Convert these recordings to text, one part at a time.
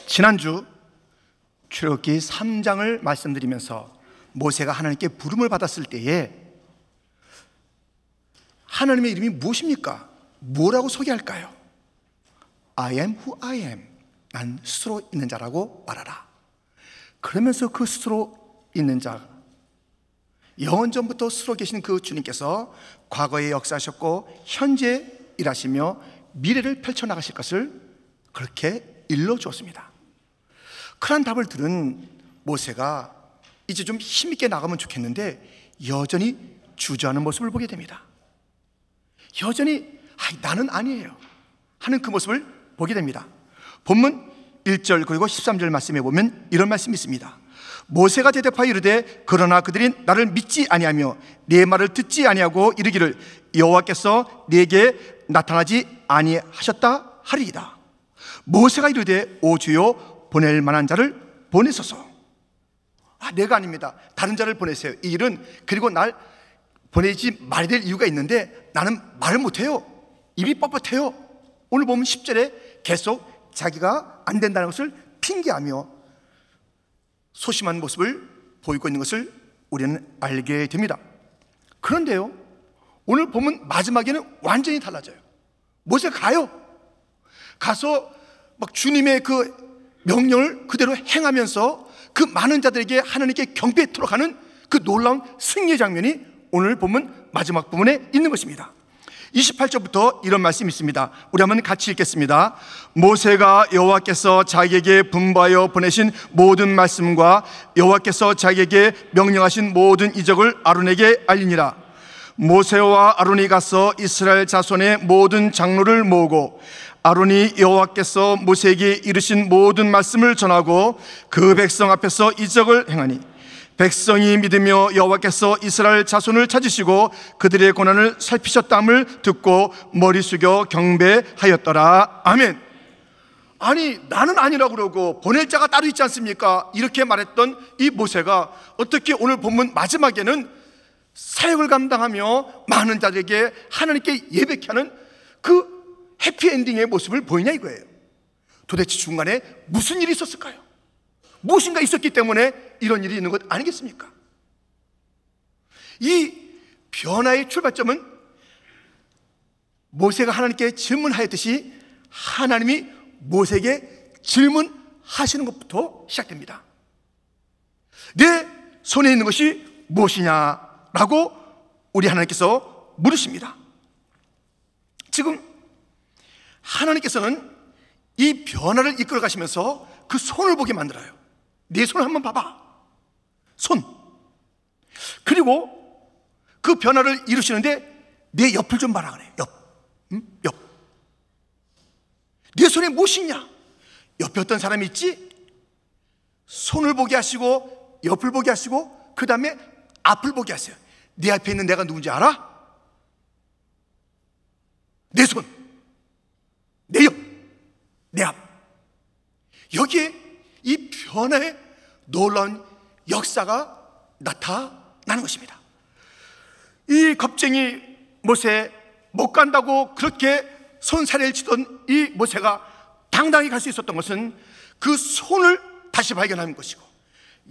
지난주 출애굽기 3장을 말씀드리면서 모세가 하나님께 부름을 받았을 때에 하나님의 이름이 무엇입니까? 뭐라고 소개할까요? I am who I am. 난 스스로 있는 자라고 말하라. 그러면서 그 스스로 있는 자, 영원전부터 스스로 계신 그 주님께서 과거에 역사하셨고 현재 일하시며 미래를 펼쳐나가실 것을 그렇게 일러주었습니다. 그런 답을 들은 모세가 이제 좀 힘있게 나가면 좋겠는데 여전히 주저하는 모습을 보게 됩니다. 여전히 나는 아니에요 하는 그 모습을 보게 됩니다. 본문 1절 그리고 13절 말씀에 보면 이런 말씀이 있습니다. 모세가 대답하여 이르되 그러나 그들이 나를 믿지 아니하며 내 말을 듣지 아니하고 이르기를 여호와께서 내게 나타나지 아니하셨다 하리이다. 모세가 이르되 오 주여 보낼 만한 자를 보내소서. 내가 아닙니다. 다른 자를 보내세요. 이 일은 그리고 날 보내지 말아야 될 이유가 있는데 나는 말을 못해요. 입이 뻣뻣해요. 오늘 보면 10절에 계속 자기가 안 된다는 것을 핑계하며 소심한 모습을 보이고 있는 것을 우리는 알게 됩니다. 그런데요, 오늘 보면 마지막에는 완전히 달라져요. 모세가 가서 막 주님의 그 명령을 그대로 행하면서 그 많은 자들에게 하나님께 경배토록 하는 그 놀라운 승리의 장면이 오늘 보면 마지막 부분에 있는 것입니다. 28절부터 이런 말씀이 있습니다. 우리 한번 같이 읽겠습니다. 모세가 여호와께서 자기에게 분부하여 보내신 모든 말씀과 여호와께서 자기에게 명령하신 모든 이적을 아론에게 알리니라. 모세와 아론이 가서 이스라엘 자손의 모든 장로를 모으고 아론이 여호와께서 모세에게 이르신 모든 말씀을 전하고 그 백성 앞에서 이적을 행하니 백성이 믿으며 여호와께서 이스라엘 자손을 찾으시고 그들의 고난을 살피셨다함을 듣고 머리 숙여 경배하였더라. 아멘. 아니 나는 아니라고 그러고 보낼 자가 따로 있지 않습니까? 이렇게 말했던 이 모세가 어떻게 오늘 본문 마지막에는 사역을 감당하며 많은 자들에게 하나님께 예배케 하는 그 해피엔딩의 모습을 보이냐 이거예요. 도대체 중간에 무슨 일이 있었을까요? 무엇인가 있었기 때문에 이런 일이 있는 것 아니겠습니까? 이 변화의 출발점은 모세가 하나님께 질문하였듯이 하나님이 모세에게 질문하시는 것부터 시작됩니다. 내 손에 있는 것이 무엇이냐라고 우리 하나님께서 물으십니다. 지금 하나님께서는 이 변화를 이끌어 가시면서 그 손을 보게 만들어요. 내 손을 한번 봐봐. 손. 그리고 그 변화를 이루시는데 내 옆을 좀 봐라 그래. 옆. 내 손에 무엇이 있냐? 옆에 어떤 사람이 있지? 손을 보게 하시고 옆을 보게 하시고 그 다음에 앞을 보게 하세요. 내 앞에 있는 내가 누군지 알아? 내 손, 내 옆, 내 앞. 여기에 이 변화의 놀라운 역사가 나타나는 것입니다. 이 겁쟁이 모세 못 간다고 그렇게 손사래를 치던 이 모세가 당당히 갈 수 있었던 것은 그 손을 다시 발견하는 것이고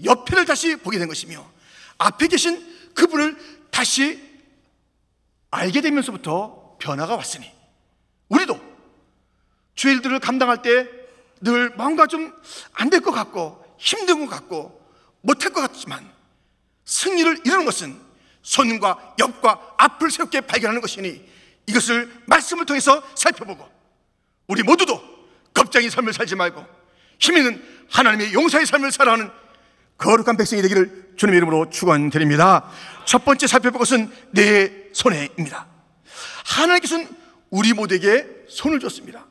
옆에를 다시 보게 된 것이며 앞에 계신 그분을 다시 알게 되면서부터 변화가 왔으니 우리도 주의 일들을 감당할 때 늘 뭔가 좀 안 될 것 같고 힘든 것 같고 못할 것 같지만 승리를 이루는 것은 손과 옆과 앞을 새롭게 발견하는 것이니 이것을 말씀을 통해서 살펴보고 우리 모두도 겁쟁이 삶을 살지 말고 힘있는 하나님의 용사의 삶을 살아가는 거룩한 백성이 되기를 주님의 이름으로 축원드립니다. 첫 번째 살펴볼 것은 내 손에입니다. 하나님께서는 우리 모두에게 손을 줬습니다.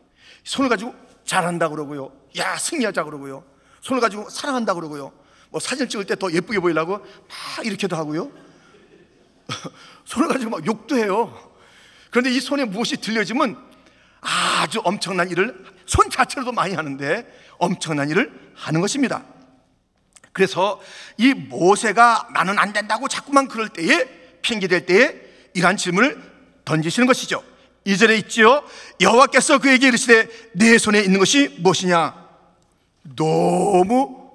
손을 가지고 잘한다 그러고요, 야 승리하자 그러고요, 손을 가지고 사랑한다 그러고요, 뭐 사진 찍을 때 더 예쁘게 보이려고 막 이렇게도 하고요, 손을 가지고 막 욕도 해요. 그런데 이 손에 무엇이 들려지면 아주 엄청난 일을 손 자체로도 많이 하는데 엄청난 일을 하는 것입니다. 그래서 이 모세가 나는 안 된다고 자꾸만 그럴 때에 핑계댈 때에 이러한 질문을 던지시는 것이죠. 2절에 있지요. 여호와께서 그에게 이르시되 내 손에 있는 것이 무엇이냐? 너무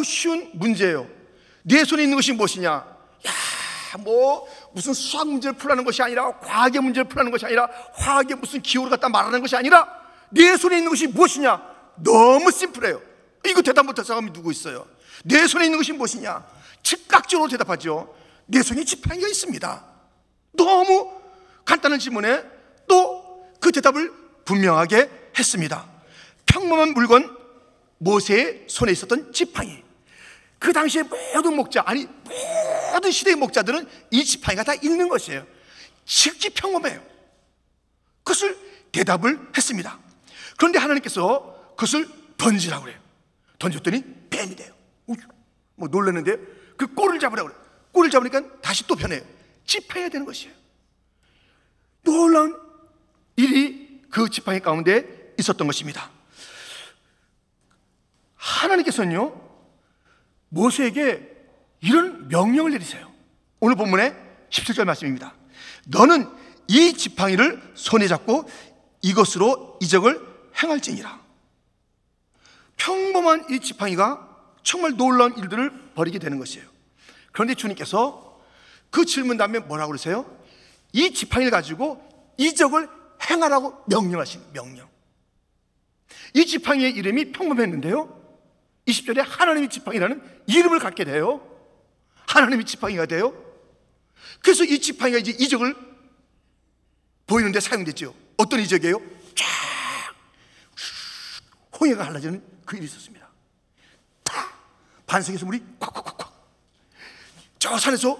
쉬운 문제예요. 내 손에 있는 것이 무엇이냐? 야, 무슨 수학 문제를 풀라는 것이 아니라, 과학의 문제를 풀라는 것이 아니라, 화학의 무슨 기호를 갖다 말하는 것이 아니라, 내 손에 있는 것이 무엇이냐? 너무 심플해요. 이거 대답 못할 사람이 누구 있어요? 내 손에 있는 것이 무엇이냐? 즉각적으로 대답하죠. 내 손에 지팡이가 있습니다. 너무 간단한 질문에 또 그 대답을 분명하게 했습니다. 평범한 물건, 모세의 손에 있었던 지팡이. 그 당시에 모든 목자, 아니 모든 시대의 목자들은 이 지팡이가 다 있는 것이에요. 지극히 평범해요. 그것을 대답을 했습니다. 그런데 하나님께서 그것을 던지라고 그래요. 던졌더니 뱀이 돼요. 뭐 놀랐는데 그 꼬리를 잡으라고 그래요. 꼬리를 잡으니까 다시 또 변해요. 지팡이가 되는 것이에요. 놀라운 일이 그 지팡이 가운데 있었던 것입니다. 하나님께서는요, 모세에게 이런 명령을 내리세요. 오늘 본문의 17절 말씀입니다. 너는 이 지팡이를 손에 잡고 이것으로 이적을 행할지니라. 평범한 이 지팡이가 정말 놀라운 일들을 벌이게 되는 것이에요. 그런데 주님께서 그 질문 다음에 뭐라고 그러세요? 이 지팡이를 가지고 이적을 행하라고 명령하신 명령. 이 지팡이의 이름이 평범했는데요, 20절에 하나님의 지팡이라는 이름을 갖게 돼요. 하나님의 지팡이가 돼요. 그래서 이 지팡이가 이제 이적을 보이는데 사용됐죠. 어떤 이적이에요? 쫙 홍해가 갈라지는 그 일이 있었습니다. 다 반석에서 물이 콱콱콱콱. 저 산에서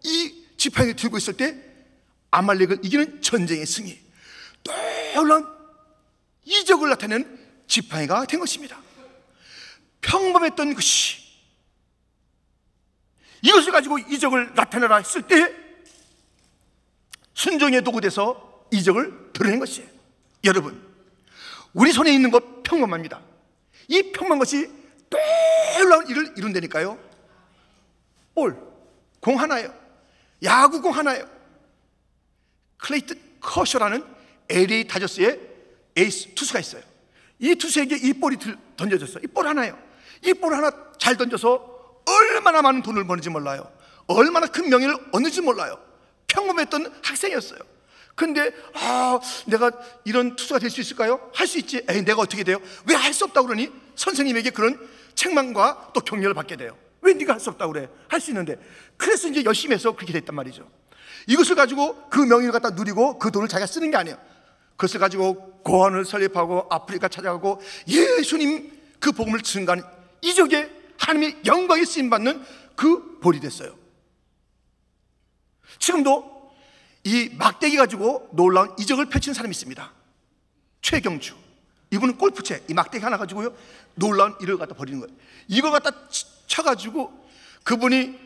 이 지팡이를 들고 있을 때 아말렉을 이기는 전쟁의 승리, 놀라운 이적을 나타내는 지팡이가 된 것입니다. 평범했던 것이 이것을 가지고 이적을 나타내라 했을 때 순종의 도구 돼서 이적을 드러낸 것이에요. 여러분, 우리 손에 있는 것 평범합니다. 이 평범한 것이 놀라운 일을 이룬다니까요. 공 하나예요. 야구공 하나예요. 클레이튼 커셔라는 LA 다저스의 에이스 투수가 있어요. 이 투수에게 이 볼이 던져졌어요. 이 볼 하나예요. 이 볼 하나 잘 던져서 얼마나 많은 돈을 버는지 몰라요. 얼마나 큰 명예를 얻는지 몰라요. 평범했던 학생이었어요. 근데 내가 이런 투수가 될 수 있을까요? 할 수 있지. 내가 어떻게 돼요? 왜 할 수 없다고 그러니? 선생님에게 그런 책망과 또 격려를 받게 돼요. 왜 네가 할 수 없다고 그래? 할 수 있는데. 그래서 이제 열심히 해서 그렇게 됐단 말이죠. 이것을 가지고 그 명예를 갖다 누리고 그 돈을 자기가 쓰는 게 아니에요. 그것을 가지고 고아원을 설립하고 아프리카 찾아가고 예수님 그 복음을 증가하는 이적에 하나님의 영광에 쓰임받는 그 볼이 됐어요. 지금도 이 막대기 가지고 놀라운 이적을 펼치는 사람이 있습니다. 최경주. 이분은 골프채, 이 막대기 하나 가지고요, 놀라운 일을 갖다 벌이는 거예요. 이걸 갖다 쳐가지고 그분이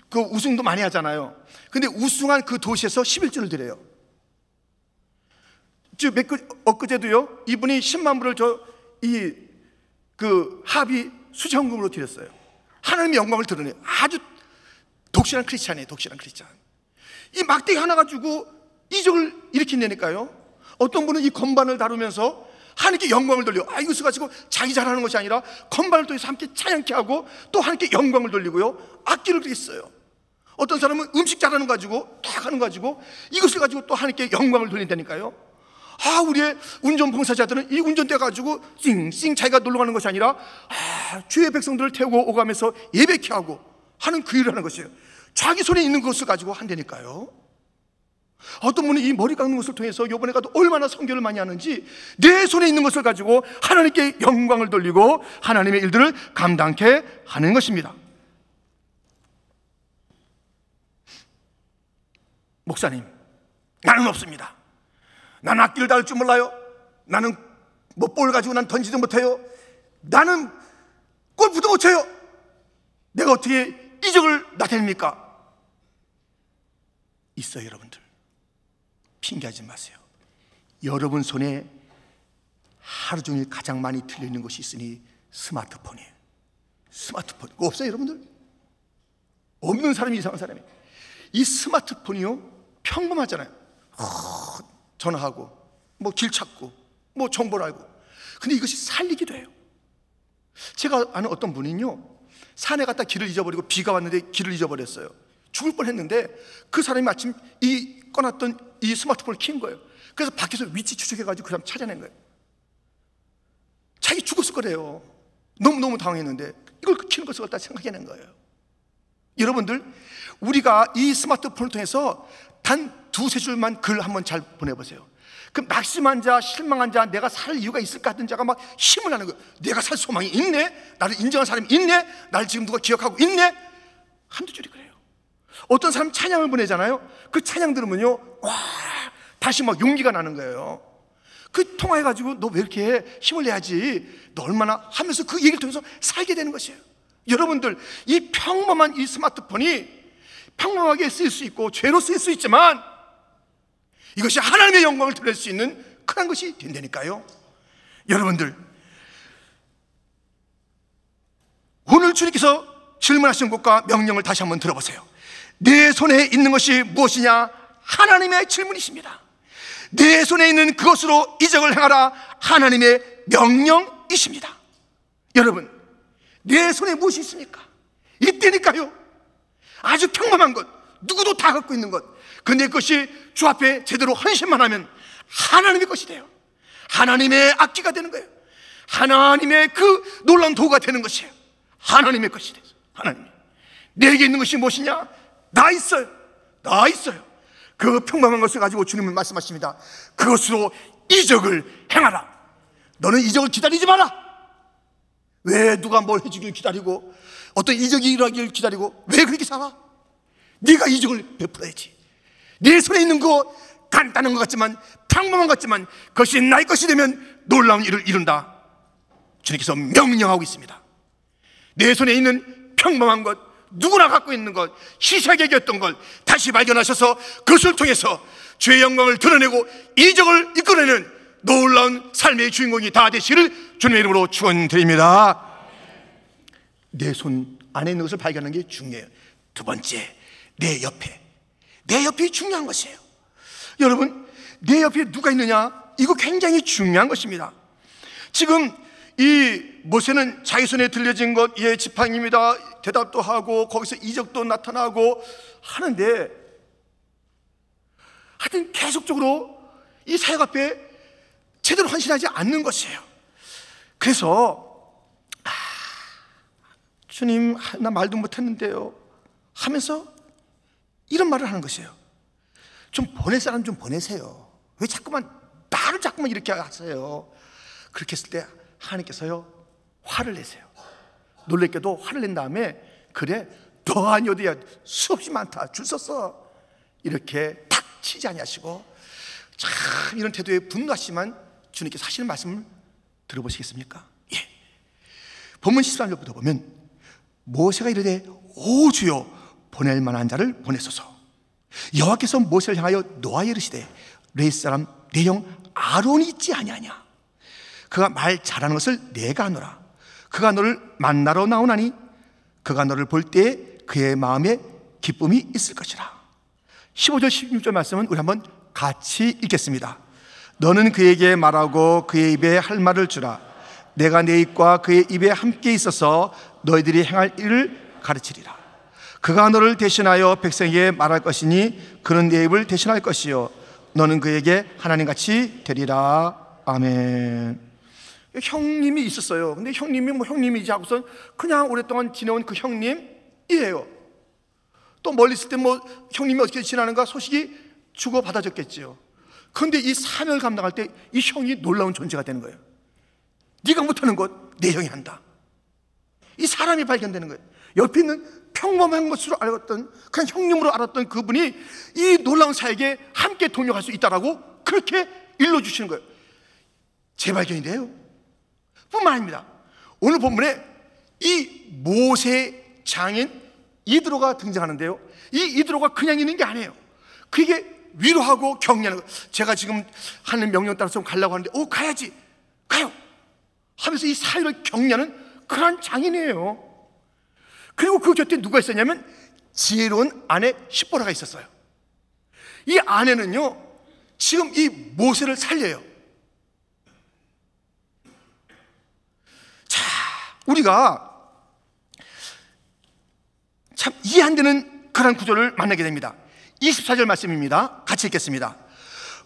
그 우승도 많이 하잖아요. 근데 우승한 그 도시에서 11조를 드려요. 엊그제도요, 이분이 10만 불을 합의 수정금으로 드렸어요. 하나님의 영광을 드러내요. 아주 독실한 크리스찬이에요. 독실한 크리스찬. 이 막대기 하나 가지고 이적을 일으킨다니까요. 어떤 분은 이 건반을 다루면서 하나님께 영광을 돌려. 이것을 가지고 자기 잘하는 것이 아니라 건반을 통해서 함께 찬양케 하고 또 하나님께 영광을 돌리고요, 악기를 드렸어요. 어떤 사람은 음식 잘하는 거 가지고 딱 하는 거 가지고 이것을 가지고 또 하나님께 영광을 돌린다니까요. 우리의 운전 봉사자들은 이 운전대 가지고 싱싱 자기가 놀러 가는 것이 아니라 주의 백성들을 태우고 오가면서 예배케 하고 하는 그 일을 하는 것이에요. 자기 손에 있는 것을 가지고 한다니까요. 어떤 분은 이 머리 깎는 것을 통해서 이번에 가도 얼마나 선교를 많이 하는지 내 손에 있는 것을 가지고 하나님께 영광을 돌리고 하나님의 일들을 감당케 하는 것입니다. 목사님, 나는 없습니다. 나는 악기를 다룰 줄 몰라요. 나는 볼 가지고 난 던지도 못해요. 나는 골프도 못 쳐요. 내가 어떻게 이적을 나타냅니까? 있어요. 여러분들, 핑계하지 마세요. 여러분 손에 하루 종일 가장 많이 들려있는 것이 있으니 스마트폰이에요. 스마트폰 그거 없어요 여러분들? 없는 사람이 이상한 사람이에요. 이 스마트폰이요 평범하잖아요. 전화하고 뭐 길 찾고 뭐 정보를 알고. 근데 이것이 살리기도 해요. 제가 아는 어떤 분은요, 산에 갔다 길을 잊어버리고 비가 왔는데 길을 잊어버렸어요. 죽을 뻔했는데 그 사람이 마침 꺼놨던 이 스마트폰을 킨 거예요. 그래서 밖에서 위치 추적해가지고 그 사람 찾아낸 거예요. 자기 죽었을 거래요. 너무너무 당황했는데 이걸 키는 것을 갖다 생각해낸 거예요. 여러분들, 우리가 이 스마트폰을 통해서 단 두세 줄만 글 한번 잘 보내보세요. 그 낙심한 자, 실망한 자, 내가 살 이유가 있을까 하던 자가 막 힘을 내는 거예요. 내가 살 소망이 있네? 나를 인정한 사람이 있네? 나를 지금 누가 기억하고 있네? 한두 줄이 그래요. 어떤 사람 찬양을 보내잖아요. 그 찬양 들으면요, 와, 다시 막 용기가 나는 거예요. 그 통화해가지고 너 왜 이렇게 힘을 내야지, 너 얼마나 하면서 그 얘기를 통해서 살게 되는 것이에요. 여러분들, 이 평범한 이 스마트폰이 평범하게 쓰일 수 있고 죄로 쓰일 수 있지만 이것이 하나님의 영광을 드릴 수 있는 큰 것이 된다니까요. 여러분들, 오늘 주님께서 질문하신 것과 명령을 다시 한번 들어보세요. 내 손에 있는 것이 무엇이냐? 하나님의 질문이십니다. 내 손에 있는 그것으로 이적을 행하라. 하나님의 명령이십니다. 여러분, 내 손에 무엇이 있습니까? 있다니까요. 아주 평범한 것, 누구도 다 갖고 있는 것. 그런데 그것이 주 앞에 제대로 헌신만 하면 하나님의 것이 돼요. 하나님의 악기가 되는 거예요. 하나님의 그 놀라운 도구가 되는 것이에요. 하나님의 것이 돼요. 하나님, 내게 있는 것이 무엇이냐? 나 있어요. 나 있어요. 그 평범한 것을 가지고 주님은 말씀하십니다. 그것으로 이적을 행하라. 너는 이적을 기다리지 마라. 왜 누가 뭘 해주길 기다리고 어떤 이적이 일어나길 기다리고 왜 그렇게 살아? 네가 이적을 베풀어야지. 네 손에 있는 거 간단한 것 같지만, 평범한 것 같지만 그것이 나의 것이 되면 놀라운 일을 이룬다. 주님께서 명령하고 있습니다. 내 손에 있는 평범한 것, 누구나 갖고 있는 것, 희사격이었던 것 다시 발견하셔서 그것을 통해서 주의 영광을 드러내고 이적을 이끌어내는 놀라운 삶의 주인공이 다 되시를 주님의 이름으로 축원드립니다. 내 손 안에 있는 것을 발견하는 게 중요해요. 두 번째, 내 옆이 중요한 것이에요. 여러분, 내 옆에 누가 있느냐? 이거 굉장히 중요한 것입니다. 지금 이 모세는 자기 손에 들려진 것, 예, 지팡이입니다. 대답도 하고 거기서 이적도 나타나고 하는데 하여튼 계속적으로 이 사역 앞에 제대로 헌신하지 않는 것이에요. 그래서 주님, 나 말도 못했는데요 하면서 이런 말을 하는 것이에요. 좀 보낼 사람 좀 보내세요. 왜 나를 자꾸만 이렇게 하세요? 그렇게 했을 때 하나님께서요, 화를 내세요. 놀랍게도 화를 낸 다음에, 그래, 너 아니어도 수없이 많다, 줄 섰어, 이렇게 탁 치지 아니하시고 참 이런 태도에 분노하시지만 주님께서 하시는 말씀을 들어보시겠습니까? 예. 본문 13절부터 보면 모세가 이르되 오 주여, 보낼 만한 자를 보내소서. 여호와께서 모세를 향하여 노하여 이르시되 레위 사람 내 형 아론이 있지 아니하냐? 그가 말 잘하는 것을 내가 하노라. 그가 너를 만나러 나오나니 그가 너를 볼 때에 그의 마음에 기쁨이 있을 것이라. 15절 16절 말씀은 우리 한번 같이 읽겠습니다. 너는 그에게 말하고 그의 입에 할 말을 주라. 내가 내 입과 그의 입에 함께 있어서 너희들이 행할 일을 가르치리라. 그가 너를 대신하여 백성에게 말할 것이니 그는 내 입을 대신할 것이요 너는 그에게 하나님같이 되리라. 아멘. 형님이 있었어요. 근데 형님이 형님이지 하고선 그냥 오랫동안 지내온 그 형님이에요. 또 멀리 있을 때 형님이 어떻게 지나는가 소식이 주고받아졌겠지요. 그런데 이 사명을 감당할 때 이 형이 놀라운 존재가 되는 거예요. 네가 못하는 것 내 형이 한다. 이 사람이 발견되는 거예요. 옆에 있는 평범한 것으로 알았던, 그냥 형님으로 알았던 그분이 이 놀라운 사역에 함께 동역할 수 있다라고 그렇게 일러주시는 거예요. 재발견인데요. 뿐만 아닙니다. 오늘 본문에 이 모세 장인 이드로가 등장하는데요. 이 이드로가 그냥 있는 게 아니에요. 그게 위로하고 격려하는 거예요. 제가 지금 하는 명령 따라서 가려고 하는데 가야지, 가요 하면서 이 사회를 격려하는 그런 장인이에요. 그리고 그 곁에 누가 있었냐면 지혜로운 아내 십보라가 있었어요. 이 아내는요 지금 이 모세를 살려요. 자, 우리가 참 이해 안 되는 그런 구조를 만나게 됩니다. 24절 말씀입니다. 같이 읽겠습니다.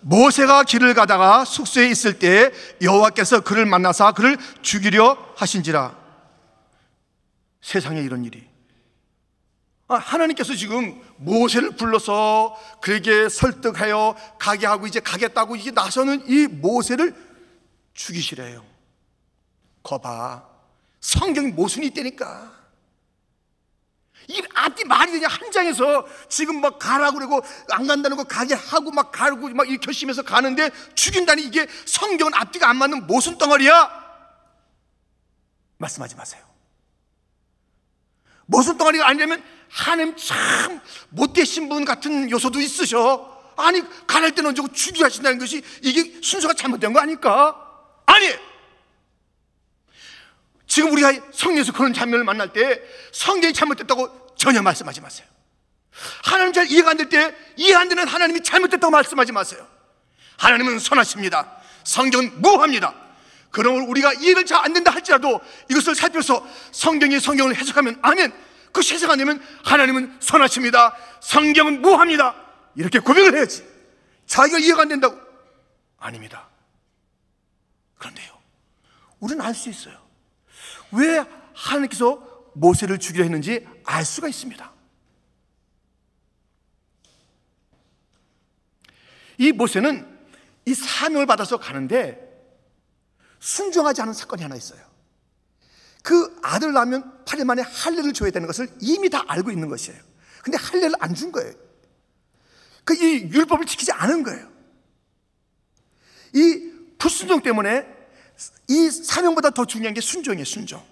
모세가 길을 가다가 숙소에 있을 때 여호와께서 그를 만나사 그를 죽이려 하신지라. 세상에 이런 일이. 하나님께서 지금 모세를 불러서 그에게 설득하여 가게 하고 이제 가겠다고 이게 나서는 이 모세를 죽이시래요. 거봐, 성경이 모순이 있다니까. 이 앞뒤 말이 되냐. 한 장에서 지금 막 가라고 그러고 안 간다는 거 가게 하고 막 가고 막 이렇게 결심해서 가는데 죽인다니, 이게 성경은 앞뒤가 안 맞는 모순 덩어리야. 말씀하지 마세요. 모순 덩어리가 아니라면 하나님 참 못되신 분 같은 요소도 있으셔. 아니, 가날 때는 언제고 죽이려 하신다는 것이 이게 순서가 잘못된 거 아닐까? 아니, 지금 우리가 성경에서 그런 장면을 만날 때 성경이 잘못됐다고 전혀 말씀하지 마세요. 하나님 잘 이해가 안 될 때 이해 안 되는 하나님이 잘못됐다고 말씀하지 마세요. 하나님은 선하십니다. 성경은 무합니다. 그러므로 우리가 이해를 잘 안 된다 할지라도 이것을 살펴서 성경을 해석하면, 아멘, 그 해석 안 되면 하나님은 선하십니다. 성경은 무합니다. 이렇게 고백을 해야지. 자기가 이해가 안 된다고. 아닙니다. 그런데요, 우리는 알 수 있어요. 왜 하나님께서 모세를 죽이려 했는지 알 수가 있습니다. 이 모세는 이 사명을 받아서 가는데 순종하지 않은 사건이 하나 있어요. 그 아들 낳으면 8일 만에 할례를 줘야 되는 것을 이미 다 알고 있는 것이에요. 근데 할례를 안 준 거예요. 이 율법을 지키지 않은 거예요. 이 불순종 때문에 이 사명보다 더 중요한 게 순종이에요. 순종.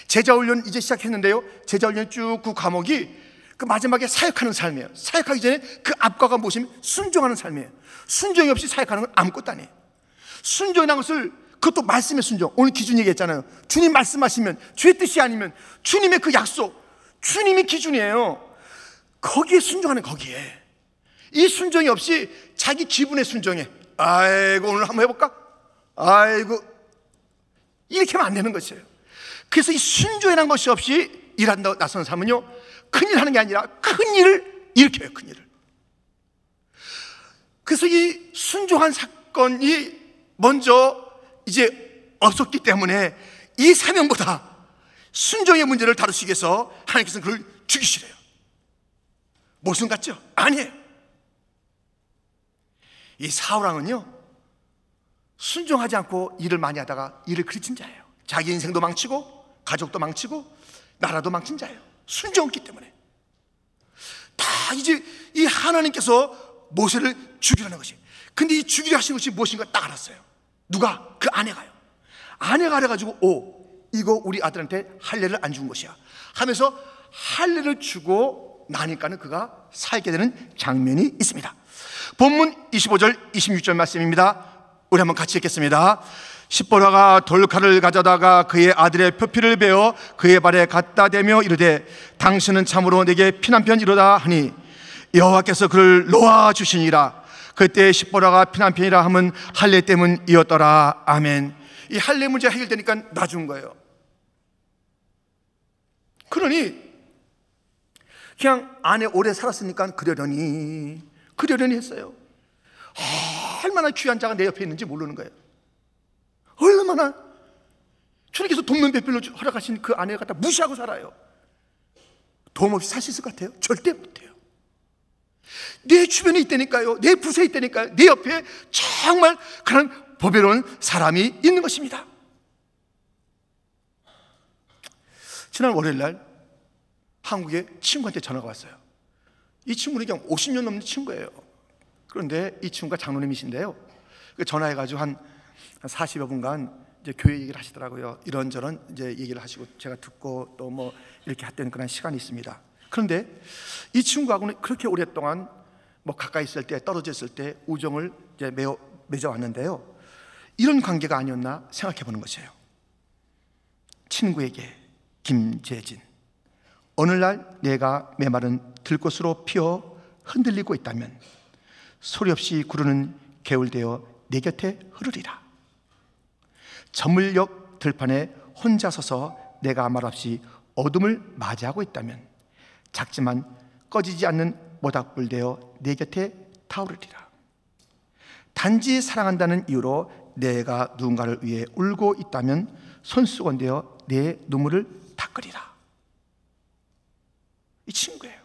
제자훈련 이제 시작했는데요, 제자훈련 쭉 그 과목이 그 마지막에 사역하는 삶이에요. 사역하기 전에 그 앞과가 무엇이면 순종하는 삶이에요. 순종이 없이 사역하는 건 아무것도 아니에요. 순종이라는 것을, 그것도 말씀의 순종. 오늘 기준 얘기했잖아요. 주님 말씀하시면, 주의 뜻이 아니면, 주님의 그 약속, 주님이 기준이에요. 거기에 순종하는, 거기에. 이 순종이 없이 자기 기분에 순종해. 아이고, 오늘 한번 해볼까? 아이고, 이렇게 하면 안 되는 것이에요. 그래서 이 순종이라는 것이 없이 일한다고 나서는 사람은요, 큰일 하는 게 아니라 큰일을 일으켜요. 큰일을. 그래서 이 순종한 사건이 먼저 이제 없었기 때문에 이 사명보다 순종의 문제를 다루시기 위해서 하나님께서는 그를 죽이시래요. 모순 같죠? 아니에요. 이 사울왕은요, 순종하지 않고 일을 많이 하다가 일을 그르친 자예요. 자기 인생도 망치고 가족도 망치고 나라도 망친 자예요. 순종 없기 때문에. 다 이제 이 하나님께서 모세를 죽이려는 것이. 근데 이 죽이려 하신 것이 무엇인가 딱 알았어요. 누가? 그 아내가요. 아내가 알아가지고, 이거 우리 아들한테 할례를 안 준 것이야 하면서 할례를 주고 나니까는 그가 살게 되는 장면이 있습니다. 본문 25절 26절 말씀입니다. 우리 한번 같이 읽겠습니다. 십보라가 돌칼을 가져다가 그의 아들의 표피를 베어 그의 발에 갖다 대며 이르되 당신은 참으로 내게 피난편 이르다 하니 여호와께서 그를 놓아 주시니라. 그때 십보라가 피난편이라 함은 할례 때문이었더라. 아멘. 이 할례 문제가 해결되니까 놔준 거예요. 그러니 그냥 아내 오래 살았으니까 그러려니 했어요. 얼마나 귀한 자가 내 옆에 있는지 모르는 거예요. 얼마나 주님께서 동면배필로 허락하신 그 아내를 갖다 무시하고 살아요. 도움 없이 살 수 있을 것 같아요? 절대 못해요. 내 주변에 있다니까요. 내 부서에 있다니까요. 내 옆에 정말 그런 보배로운 사람이 있는 것입니다. 지난 월요일날 한국에 친구한테 전화가 왔어요. 이 친구는 그냥 50년 넘는 친구예요. 그런데 이 친구가 장로님이신데요, 전화해가지고 한 40여 분간 이제 교회 얘기를 하시더라고요. 이런저런 이제 얘기를 하시고 제가 듣고 또 뭐 이렇게 했던 그런 시간이 있습니다. 그런데 이 친구하고는 그렇게 오랫동안 뭐 가까이 있을 때, 떨어져 있을 때 우정을 이제 맺어왔는데요, 이런 관계가 아니었나 생각해 보는 것이에요. 친구에게, 김재진, 오늘날 내가 메마른 들꽃으로 피어 흔들리고 있다면 소리 없이 구르는 개울되어 내 곁에 흐르리라. 저물녘 들판에 혼자 서서 내가 말없이 어둠을 맞이하고 있다면 작지만 꺼지지 않는 모닥불 되어 내 곁에 타오르리라. 단지 사랑한다는 이유로 내가 누군가를 위해 울고 있다면 손수건 되어 내 눈물을 닦으리라. 이 친구예요.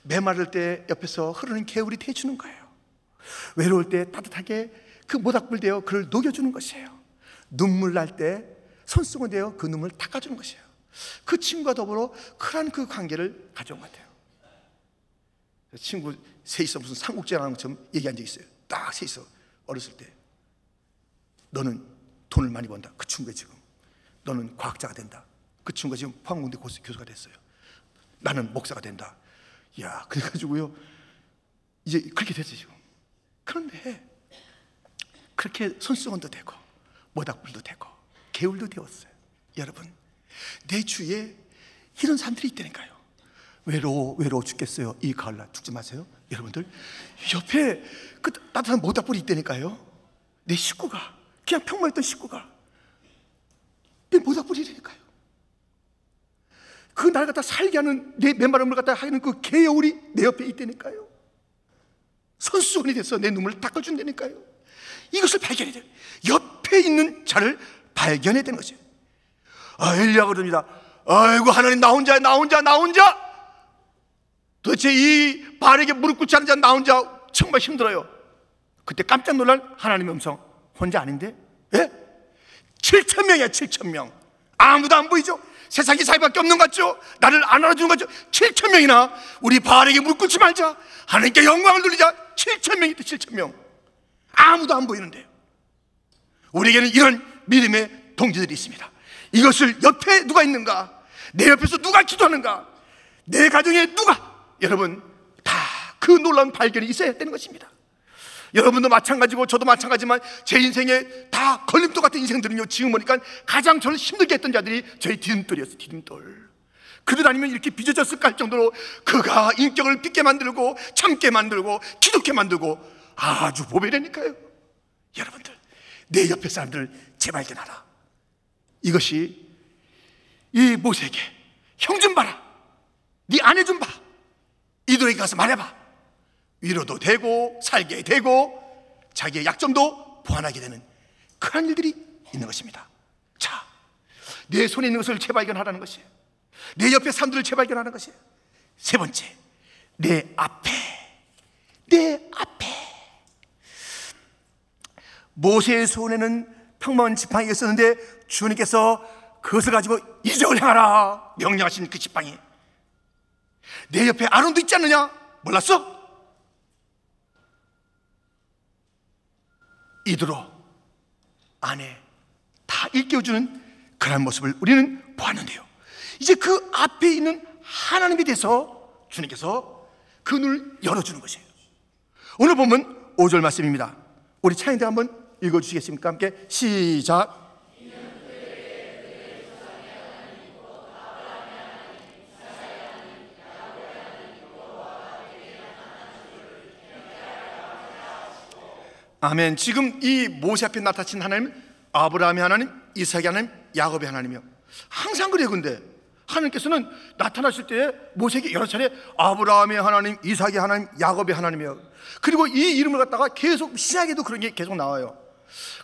메마를 때 옆에서 흐르는 개울이 돼주는 거예요. 외로울 때 따뜻하게 그 모닥불 되어 그를 녹여주는 것이에요. 눈물 날 때 손수건 되어 그 눈물을 닦아주는 것이에요. 그 친구와 더불어 큰 그 관계를 가져온 것 같아요. 친구 셋이서 무슨 삼국지라는 것처럼 얘기한 적이 있어요. 딱 셋이서 어렸을 때 너는 돈을 많이 번다. 그 친구가 지금 너는 과학자가 된다. 그 친구가 지금 포항공대 교수가 됐어요. 나는 목사가 된다. 야, 그래가지고요 이제 그렇게 됐어요 지금. 그런데 그렇게 손수건도 되고 모닥불도 되고 개울도 되었어요. 여러분, 내 주위에 이런 사람들이 있다니까요. 외로워 죽겠어요. 이 가을날 죽지 마세요. 여러분들 옆에 그 따뜻한 모닥불이 있다니까요. 내 식구가 그냥 평범했던 식구가 내 모닥불이라니까요. 그 날 갖다 살게 하는 내 맨발음을 갖다 하는 그 개울이 내 옆에 있다니까요. 손수건이 돼서 내 눈물을 닦아준다니까요. 이것을 발견해야 돼요. 옆에 있는 자를 발견해야 되는 거죠. 엘리야가 그럽니다. 아이고 하나님, 나 혼자 도대체 이 바알에게 무릎 꿇지 않은 자 나 혼자 정말 힘들어요. 그때 깜짝 놀랄 하나님의 음성. 혼자 아닌데? 예? 7,000명이야 7,000명. 아무도 안 보이죠? 세상에 자기밖에 없는 것 같죠? 나를 안 알아주는 것 같죠? 7,000명이나 우리 바알에게 무릎 꿇지 말자, 하나님께 영광을 돌리자. 7,000명이 있대. 7,000명. 아무도 안 보이는데 우리에게는 이런 믿음의 동지들이 있습니다. 이것을 옆에 누가 있는가? 내 옆에서 누가 기도하는가? 내 가정에 누가? 여러분, 다 그 놀라운 발견이 있어야 되는 것입니다. 여러분도 마찬가지고 저도 마찬가지지만 제 인생에 다 걸림돌 같은 인생들은요, 지금 보니까 가장 저를 힘들게 했던 자들이 저희 디딤돌이었어요. 디딤돌. 그들 아니면 이렇게 빚어졌을까 할 정도로 그가 인격을 빚게 만들고 참게 만들고 기독게 만들고 아주 보배라니까요. 여러분들, 내 옆에 사람들을 재발견하라. 이것이 이 모세에게 형 좀 봐라, 네 아내 좀 봐, 이들에게 가서 말해봐. 위로도 되고 살게 되고 자기의 약점도 보완하게 되는 그런 일들이 있는 것입니다. 자, 내 손에 있는 것을 재발견하라는 것이에요. 내 옆에 사람들을 재발견하는 것이에요. 세 번째, 내 앞에. 모세의 손에는 평범한 지팡이가 있었는데 주님께서 그것을 가지고 이적을 행하라 명령하신 그 지팡이. 내 옆에 아론도 있지 않느냐? 몰랐어? 이도로 아내 다 일깨워주는 그런 모습을 우리는 보았는데요, 이제 그 앞에 있는 하나님에 대해서 주님께서 그 눈을 열어주는 것이에요. 오늘 보면 5절 말씀입니다. 우리 찬양대 한번 읽어주시겠습니까? 함께 시작. 아멘. 지금 이 모세 앞에 나타나신 하나님, 아브라함의 하나님, 이삭의 하나님, 야곱의 하나님이요. 항상 그래요. 근데 하나님께서는 나타나실 때 모세에게 여러 차례 아브라함의 하나님, 이삭의 하나님, 야곱의 하나님이요. 그리고 이 이름을 갖다가 계속 신약에도 그런 게 계속 나와요.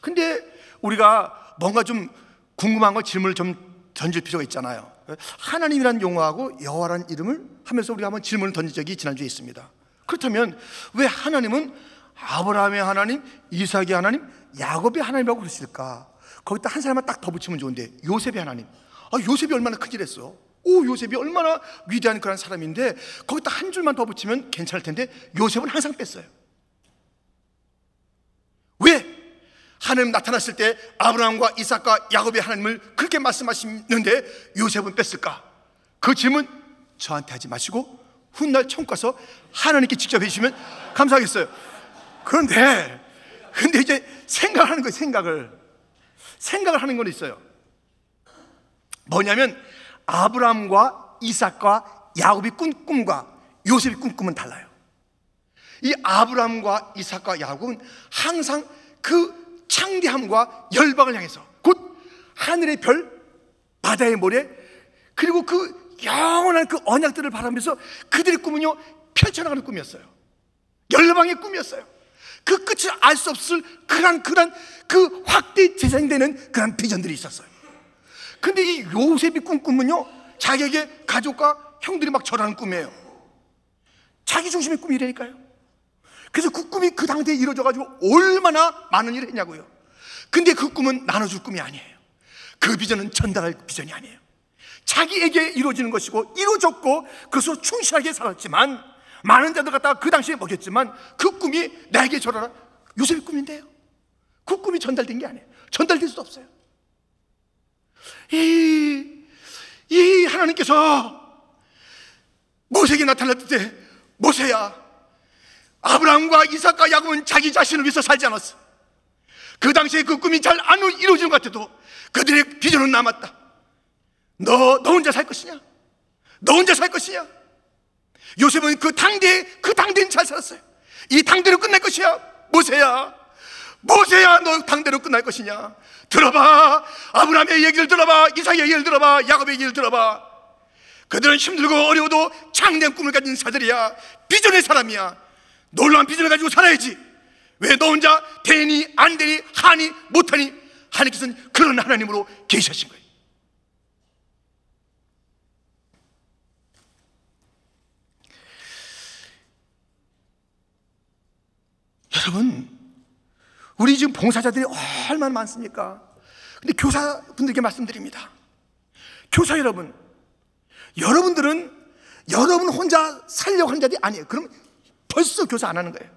근데 우리가 뭔가 좀 궁금한 거 질문을 좀 던질 필요가 있잖아요. 하나님이라는 용어하고 여호와라는 이름을 하면서 우리가 한번 질문을 던진 적이 지난주에 있습니다. 그렇다면 왜 하나님은 아브라함의 하나님, 이삭의 하나님, 야곱의 하나님이라고 그러실까? 거기다 한 사람만 딱 더 붙이면 좋은데, 요셉의 하나님. 요셉이 얼마나 큰일 했어. 요셉이 얼마나 위대한 그런 사람인데 거기다 한 줄만 더 붙이면 괜찮을 텐데 요셉은 항상 뺐어요. 왜? 하나님 나타났을 때 아브라함과 이삭과 야곱의 하나님을 그렇게 말씀하시는데 요셉은 뺐을까? 그 질문 저한테 하지 마시고 훗날 천국 가서 하나님께 직접 해주시면 감사하겠어요. 그런데 이제 생각하는 거예요. 생각을 하는 건 있어요. 뭐냐면 아브라함과 이삭과 야곱이 꾼 꿈과 요셉이 꾼 꿈은 달라요. 이 아브라함과 이삭과 야곱은 항상 그 창대함과 열방을 향해서, 곧 하늘의 별, 바다의 모래, 그리고 그 영원한 그 언약들을 바라면서 그들의 꿈은요, 펼쳐나가는 꿈이었어요. 열방의 꿈이었어요. 그 끝을 알 수 없을 그런 그 확대 재생되는 그런 비전들이 있었어요. 근데 이 요셉이 꿈꾸면요, 자기에게 가족과 형들이 막 절하는 꿈이에요. 자기 중심의 꿈이라니까요. 그래서 그 꿈이 그 당대에 이루어져가지고 얼마나 많은 일을 했냐고요. 근데 그 꿈은 나눠줄 꿈이 아니에요. 그 비전은 전달할 비전이 아니에요. 자기에게 이루어지는 것이고, 이루어졌고 그것으로 충실하게 살았지만, 많은 자들 갖다가 그 당시에 먹였지만, 그 꿈이 나에게 절하라, 요셉의 꿈인데요, 그 꿈이 전달된 게 아니에요. 전달될 수도 없어요. 이 하나님께서 모세에게 나타났을 때, 모세야, 아브라함과 이삭과 야곱은 자기 자신을 위해서 살지 않았어. 그 당시에 그 꿈이 잘 안 이루어지는 것 같아도 그들의 비전은 남았다. 너 혼자 살 것이냐? 너 혼자 살 것이냐? 요셉은 그 당대는 잘 살았어요. 이 당대로 끝날 것이야. 모세야, 너 당대로 끝날 것이냐? 들어봐. 아브라함의 얘기를 들어봐. 이삭의 얘기를 들어봐. 야곱의 얘기를 들어봐. 그들은 힘들고 어려워도 창대한 꿈을 가진 자들이야. 비전의 사람이야. 놀라운 비전을 가지고 살아야지. 왜 너 혼자 되니 안 되니 하니 못하니? 하나님께서는 그런 하나님으로 계시하신 거예요. 여러분, 우리 지금 봉사자들이 얼마나 많습니까? 근데 교사분들께 말씀드립니다. 교사 여러분, 여러분들은 여러분 혼자 살려고 하는 자들이 아니에요. 그럼 벌써 교사 안 하는 거예요.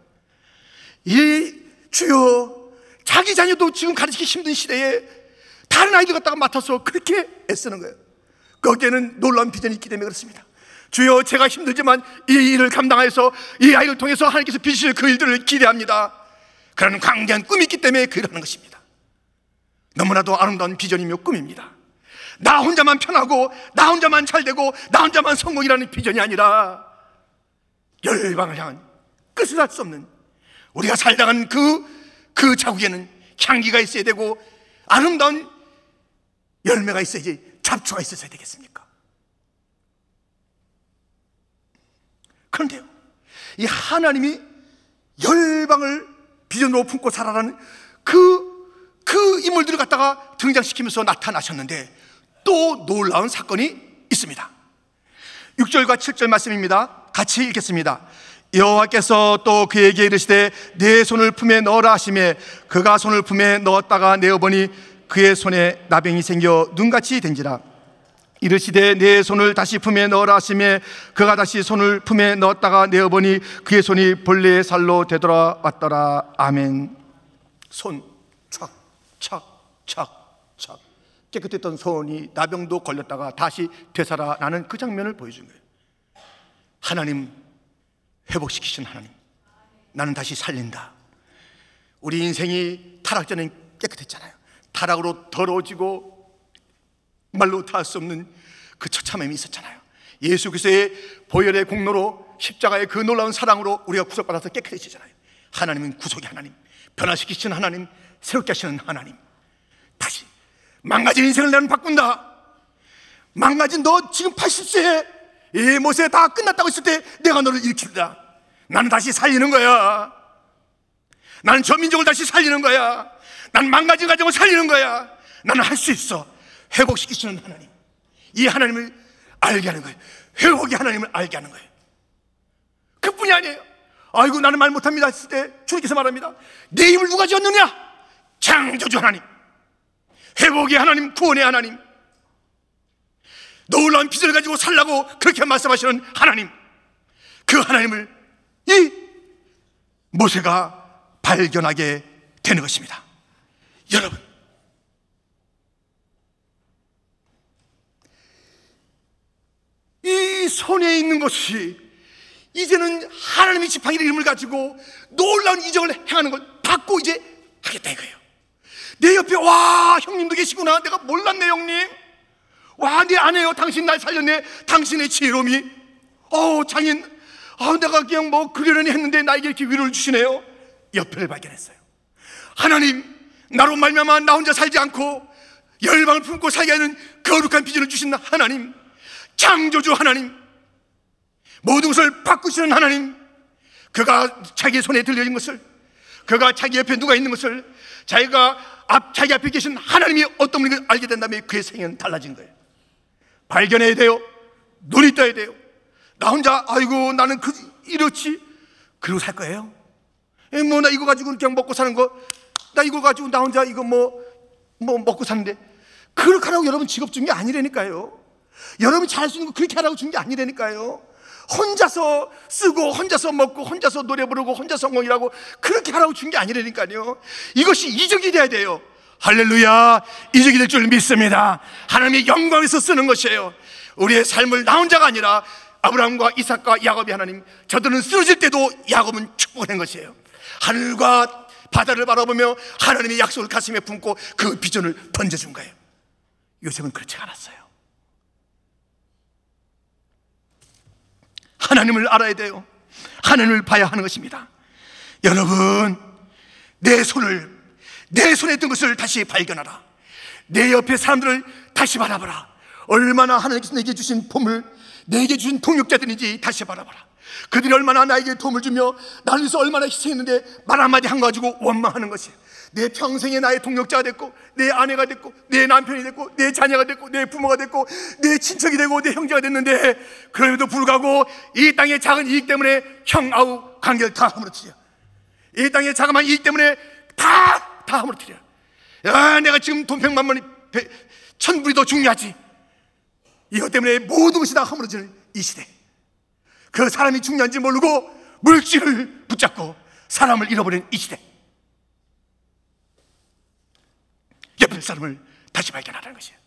이 주여, 자기 자녀도 지금 가르치기 힘든 시대에 다른 아이들 갖다가 맡아서 그렇게 애쓰는 거예요. 거기에는 놀라운 비전이 있기 때문에 그렇습니다. 주여, 제가 힘들지만 이 일을 감당해서 이 아이를 통해서 하나님께서 빚으실 그 일들을 기대합니다. 그런 강대한 꿈이 있기 때문에 그 일을 하는 것입니다. 너무나도 아름다운 비전이며 꿈입니다. 나 혼자만 편하고 나 혼자만 잘되고 나 혼자만 성공이라는 비전이 아니라 열방을 향한 끝을 알 수 없는, 우리가 살다간 그 자국에는 향기가 있어야 되고 아름다운 열매가 있어야지, 잡초가 있어야 되겠습니까? 그런데요, 이 하나님이 열방을 비전으로 품고 살아라는 그 인물들을 갖다가 등장시키면서 나타나셨는데, 또 놀라운 사건이 있습니다. 6절과 7절 말씀입니다. 같이 읽겠습니다. 여호와께서 또 그에게 이르시되 내 손을 품에 넣으라 하시매 그가 손을 품에 넣었다가 내어보니 그의 손에 나병이 생겨 눈같이 된지라. 이르시되 내 손을 다시 품에 넣으라 하시매 그가 다시 손을 품에 넣었다가 내어보니 그의 손이 본래의 살로 되돌아왔더라. 아멘. 손 착 깨끗했던 손이 나병도 걸렸다가 다시 되살아나는 그 장면을 보여준 거예요. 하나님, 회복시키신 하나님, 나는 다시 살린다. 우리 인생이 타락 전엔 깨끗했잖아요. 타락으로 더러워지고 말로 다 할 수 없는 그 처참함이 있었잖아요. 예수 그리스도의 보혈의 공로로, 십자가의 그 놀라운 사랑으로 우리가 구속받아서 깨끗해지잖아요. 하나님은 구속의 하나님, 변화시키시는 하나님, 새롭게 하시는 하나님. 다시 망가진 인생을 나는 바꾼다. 망가진 너 지금 80세에 이 모세 다 끝났다고 했을 때 내가 너를 일으킨다. 나는 다시 살리는 거야. 나는 저 민족을 다시 살리는 거야. 나는 망가진 가정을 살리는 거야. 나는 할 수 있어. 회복시키시는 하나님, 이 하나님을 알게 하는 거예요. 회복의 하나님을 알게 하는 거예요. 그뿐이 아니에요. 아이고 나는 말 못합니다 했을 때 주님께서 말합니다. 내 힘을 누가 지었느냐? 창조주 하나님, 회복의 하나님, 구원의 하나님, 놀라운 비전을 가지고 살라고 그렇게 말씀하시는 하나님, 그 하나님을 이 모세가 발견하게 되는 것입니다. 여러분, 이 손에 있는 것이 이제는 하나님의 지팡이의 이름을 가지고 놀라운 이적을 행하는 걸 받고 이제 하겠다 이거예요. 내 옆에 와 형님도 계시구나. 내가 몰랐네 형님. 와 내 아내요, 당신 날 살렸네. 당신의 지혜로움이 장인, 내가 그냥 뭐 그러려니 했는데 나에게 이렇게 위로를 주시네요. 옆에를 발견했어요. 하나님, 나로 말미암아 나 혼자 살지 않고 열방을 품고 살게 하는 거룩한 비전을 주신 하나님, 창조주 하나님, 모든 것을 바꾸시는 하나님, 그가 자기 손에 들려진 것을, 그가 자기 옆에 누가 있는 것을, 자기 앞에 계신 하나님이 어떤 분인지 알게 된다면 그의 생애는 달라진 거예요. 발견해야 돼요. 눈이 떠야 돼요. 나 혼자 아이고 나는 이렇지 그러고 살 거예요? 뭐 나 이거 가지고 그냥 먹고 사는 거, 나 이거 가지고 나 혼자 이거 뭐 먹고 사는데, 그렇게 하라고 여러분 직업 준 게 아니라니까요. 여러분이 잘할 수 있는 거 그렇게 하라고 준 게 아니라니까요. 혼자서 쓰고 혼자서 먹고 혼자서 노래 부르고 혼자 성공이라고 그렇게 하라고 준 게 아니라니까요. 이것이 이적이 돼야 돼요. 할렐루야. 이적이 될 줄 믿습니다. 하나님의 영광에서 쓰는 것이에요. 우리의 삶을 나 혼자가 아니라 아브라함과 이삭과 야곱이 하나님, 저들은 쓰러질 때도 야곱은 축복한 것이에요. 하늘과 바다를 바라보며 하나님의 약속을 가슴에 품고 그 비전을 던져준 거예요. 요셉은 그렇지 않았어요. 하나님을 알아야 돼요. 하나님을 봐야 하는 것입니다. 여러분, 내 손에 든 것을 다시 발견하라. 내 옆에 사람들을 다시 바라봐라. 얼마나 하나님께서 내게 주신 보물, 내게 주신 동역자들인지 다시 바라봐라. 그들이 얼마나 나에게 도움을 주며 나를 위해서 얼마나 희생했는데 말 한마디 한 거 가지고 원망하는 것이에요. 내 평생에 나의 동역자가 됐고, 내 아내가 됐고, 내 남편이 됐고, 내 자녀가 됐고, 내 부모가 됐고, 내 친척이 되고, 내 형제가 됐는데, 그럼에도 불구하고 이 땅의 작은 이익 때문에 형아우 관계를 다 허물어뜨려. 이 땅의 자그마한 이익 때문에 다 허물어뜨려. 야, 내가 지금 돈 100만 천불이 더 중요하지. 이것 때문에 모든 것이 다 허물어지는 이 시대. 그 사람이 중요한지 모르고 물질을 붙잡고 사람을 잃어버리는 이 시대. 옆에 사람을 다시 발견하라는 것이에요.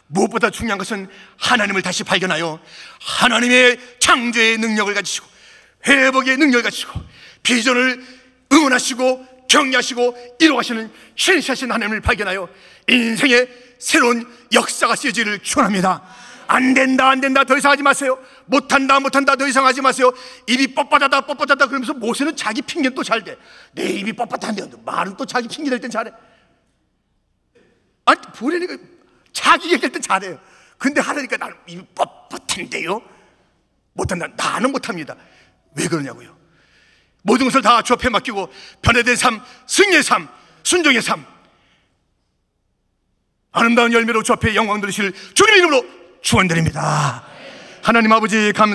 무엇보다 중요한 것은 하나님을 다시 발견하여 하나님의 창조의 능력을 가지시고 회복의 능력을 가지시고 비전을 응원하시고 격려하시고 이루어가시는 신실하신 하나님을 발견하여 인생의 새로운 역사가 쓰여지기를 축원합니다. 안 된다 더 이상 하지 마세요. 못한다 더 이상 하지 마세요. 입이 뻣뻣하다 그러면서 모세는 자기 핑계는 또 잘 돼. 내 입이 뻣뻣한데 말은 또 자기 핑계 댈 땐 잘해. 아니 보내니까 자기 얘기할 땐 잘해요. 근데 하라니까 나는 입이 뻣뻣한데요. 못한다. 나는 못합니다. 왜 그러냐고요. 모든 것을 다 주 앞에 맡기고 변화된 삶, 승리의 삶, 순종의 삶, 아름다운 열매로 주 앞에 영광 들으실 주님의 이름으로 축원드립니다. 하나님 아버지 감사합니다.